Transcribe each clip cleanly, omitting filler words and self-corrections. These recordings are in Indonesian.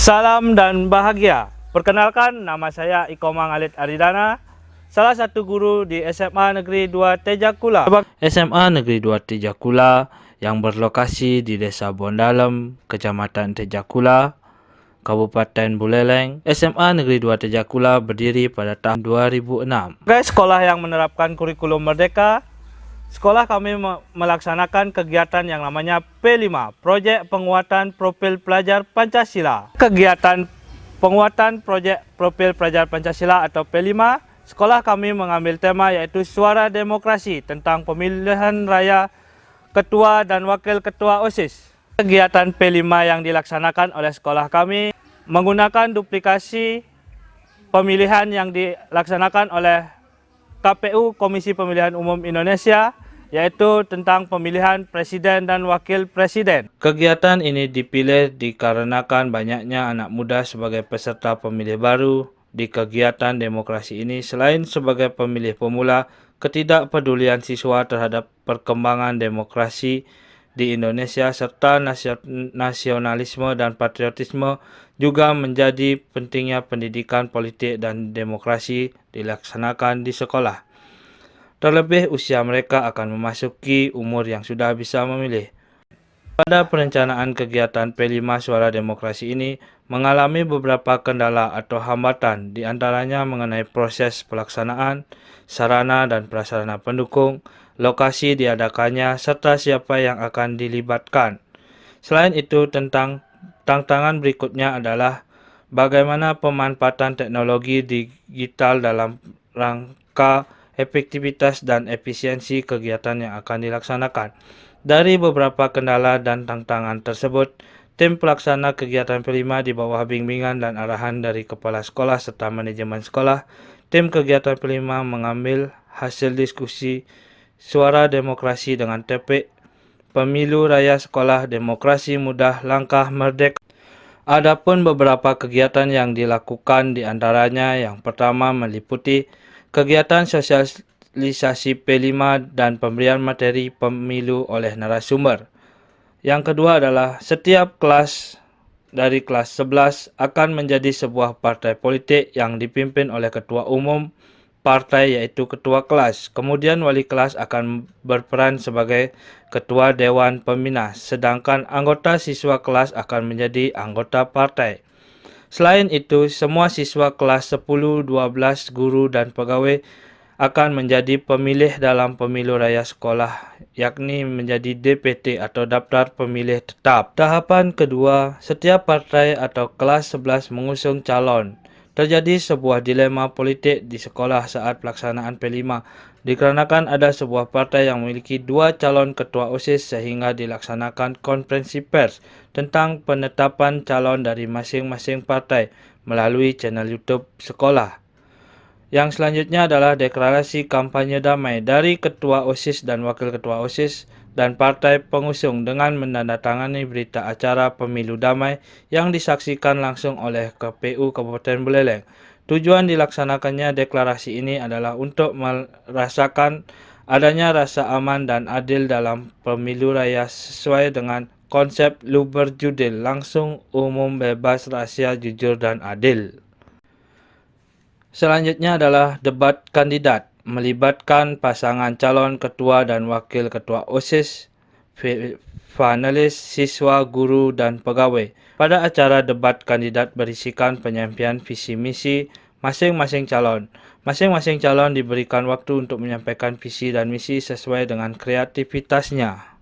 Salam dan bahagia. Perkenalkan, nama saya Ikomang Alit Aridana, salah satu guru di SMA Negeri 2 Tejakula. SMA Negeri 2 Tejakula yang berlokasi di Desa Bondalem, Kecamatan Tejakula, Kabupaten Buleleng. SMA Negeri 2 Tejakula berdiri pada tahun 2006. Sebagai sekolah yang menerapkan kurikulum merdeka, sekolah kami melaksanakan kegiatan yang namanya P5, Proyek Penguatan Profil Pelajar Pancasila. Kegiatan penguatan Proyek Profil Pelajar Pancasila atau P5, sekolah kami mengambil tema yaitu Suara Demokrasi tentang pemilihan raya Ketua dan Wakil Ketua OSIS. Kegiatan P5 yang dilaksanakan oleh sekolah kami menggunakan duplikasi pemilihan yang dilaksanakan oleh KPU Komisi Pemilihan Umum Indonesia, yaitu tentang pemilihan presiden dan wakil presiden. Kegiatan ini dipilih dikarenakan banyaknya anak muda sebagai peserta pemilih baru di kegiatan demokrasi ini. Selain sebagai pemilih pemula, ketidakpedulian siswa terhadap perkembangan demokrasi di Indonesia serta nasionalisme dan patriotisme juga menjadi pentingnya pendidikan politik dan demokrasi dilaksanakan di sekolah. Terlebih usia mereka akan memasuki umur yang sudah bisa memilih. Pada perencanaan kegiatan P5 Suara Demokrasi ini mengalami beberapa kendala atau hambatan, diantaranya mengenai proses pelaksanaan, sarana dan prasarana pendukung, lokasi diadakannya, serta siapa yang akan dilibatkan. Selain itu, tantangan berikutnya adalah bagaimana pemanfaatan teknologi digital dalam rangka efektivitas dan efisiensi kegiatan yang akan dilaksanakan. Dari beberapa kendala dan tantangan tersebut, tim pelaksana kegiatan P5 di bawah bimbingan dan arahan dari kepala sekolah serta manajemen sekolah, tim kegiatan P5 mengambil hasil diskusi Suara Demokrasi dengan topik Pemilu Raya Sekolah Demokrasi Mudah Langkah Merdeka. Adapun beberapa kegiatan yang dilakukan diantaranya yang pertama meliputi kegiatan sosialisasi P5 dan pemberian materi pemilu oleh narasumber. Yang kedua adalah setiap kelas dari kelas 11 akan menjadi sebuah partai politik yang dipimpin oleh ketua umum partai yaitu ketua kelas. Kemudian wali kelas akan berperan sebagai ketua dewan pembina, sedangkan anggota siswa kelas akan menjadi anggota partai. Selain itu, semua siswa kelas 10, 12, guru dan pegawai akan menjadi pemilih dalam pemilu raya sekolah, yakni menjadi DPT atau daftar pemilih tetap. Tahapan kedua, setiap partai atau kelas 11 mengusung calon. Terjadi sebuah dilema politik di sekolah saat pelaksanaan P5, dikarenakan ada sebuah partai yang memiliki dua calon ketua OSIS sehingga dilaksanakan konferensi pers tentang penetapan calon dari masing-masing partai melalui channel YouTube sekolah. Yang selanjutnya adalah deklarasi kampanye damai dari ketua OSIS dan wakil ketua OSIS dan partai pengusung dengan menandatangani berita acara pemilu damai yang disaksikan langsung oleh KPU Kabupaten Buleleng. Tujuan dilaksanakannya deklarasi ini adalah untuk merasakan adanya rasa aman dan adil dalam pemilu raya sesuai dengan konsep berjudul langsung, umum, bebas, rahasia, jujur, dan adil. Selanjutnya adalah debat kandidat, melibatkan pasangan calon ketua dan wakil ketua OSIS, panelis, siswa, guru, dan pegawai. Pada acara debat kandidat berisikan penyampaian visi misi masing-masing calon. Masing-masing calon diberikan waktu untuk menyampaikan visi dan misi sesuai dengan kreativitasnya.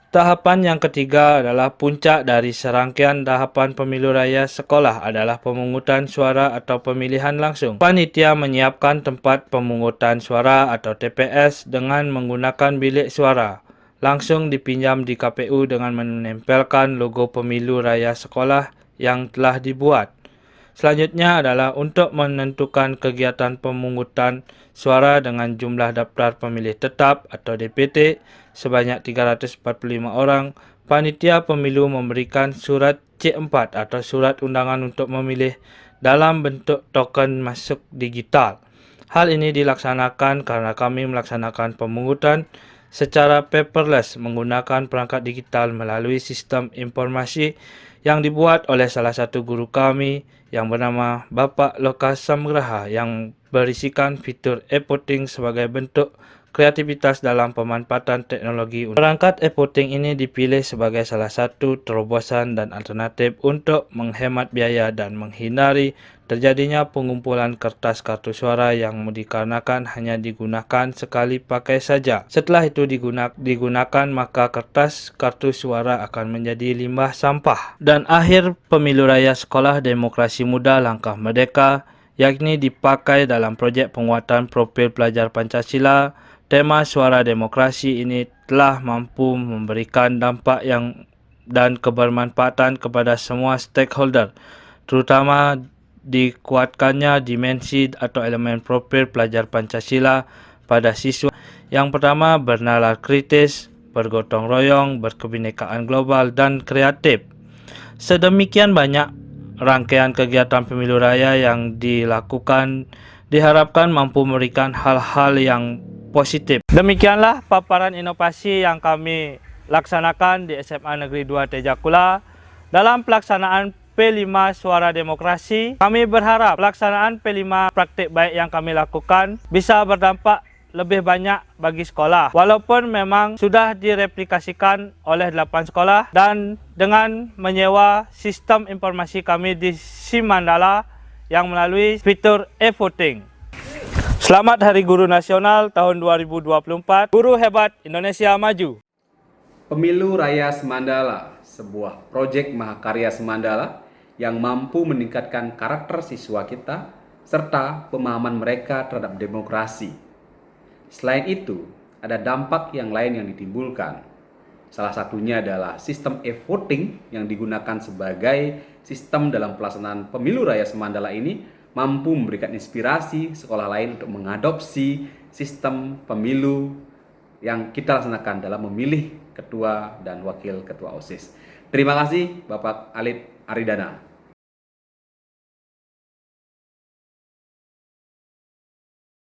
Tahapan yang ketiga adalah puncak dari serangkaian tahapan pemilu raya sekolah adalah pemungutan suara atau pemilihan langsung. Panitia menyiapkan tempat pemungutan suara atau TPS dengan menggunakan bilik suara. Langsung dipinjam di KPU dengan menempelkan logo pemilu raya sekolah yang telah dibuat. Selanjutnya adalah untuk menentukan kegiatan pemungutan suara dengan jumlah daftar pemilih tetap atau DPT sebanyak 345 orang. Panitia pemilu memberikan surat C4 atau surat undangan untuk memilih dalam bentuk token masuk digital. Hal ini dilaksanakan karena kami melaksanakan pemungutan secara paperless menggunakan perangkat digital melalui sistem informasi yang dibuat oleh salah satu guru kami yang bernama Bapak Lokas Samgraha yang berisikan fitur e-voting sebagai bentuk kreativitas dalam pemanfaatan teknologi. Perangkat e-voting ini dipilih sebagai salah satu terobosan dan alternatif untuk menghemat biaya dan menghindari terjadinya pengumpulan kertas kartu suara yang dikarenakan hanya digunakan sekali pakai saja. Setelah itu digunakan maka kertas kartu suara akan menjadi limbah sampah. Dan akhir pemilu raya Sekolah Demokrasi Muda Langkah Merdeka, yakni dipakai dalam projek penguatan profil pelajar Pancasila. Tema Suara Demokrasi ini telah mampu memberikan dampak dan kebermanfaatan kepada semua stakeholder, terutama dikuatkannya dimensi atau elemen profil pelajar Pancasila pada siswa. Yang pertama, bernalar kritis, bergotong royong, berkebinekaan global, dan kreatif. Sedemikian banyak rangkaian kegiatan pemilu raya yang dilakukan diharapkan mampu memberikan hal-hal yang positif. Demikianlah paparan inovasi yang kami laksanakan di SMA Negeri 2 Tejakula dalam pelaksanaan P5 Suara Demokrasi. Kami berharap pelaksanaan P5 praktik baik yang kami lakukan bisa berdampak lebih banyak bagi sekolah. Walaupun memang sudah direplikasikan oleh 8 sekolah dan dengan menyewa sistem informasi kami di SIM Mandala yang melalui fitur e-voting. Selamat Hari Guru Nasional tahun 2024. Guru hebat Indonesia maju. Pemilu Raya Semandala, sebuah proyek mahakarya Semandala yang mampu meningkatkan karakter siswa kita serta pemahaman mereka terhadap demokrasi. Selain itu, ada dampak yang lain yang ditimbulkan. Salah satunya adalah sistem e-voting yang digunakan sebagai sistem dalam pelaksanaan Pemilu Raya Semandala ini mampu memberikan inspirasi sekolah lain untuk mengadopsi sistem pemilu yang kita laksanakan dalam memilih ketua dan wakil ketua OSIS. Terima kasih Bapak Alit Aridana.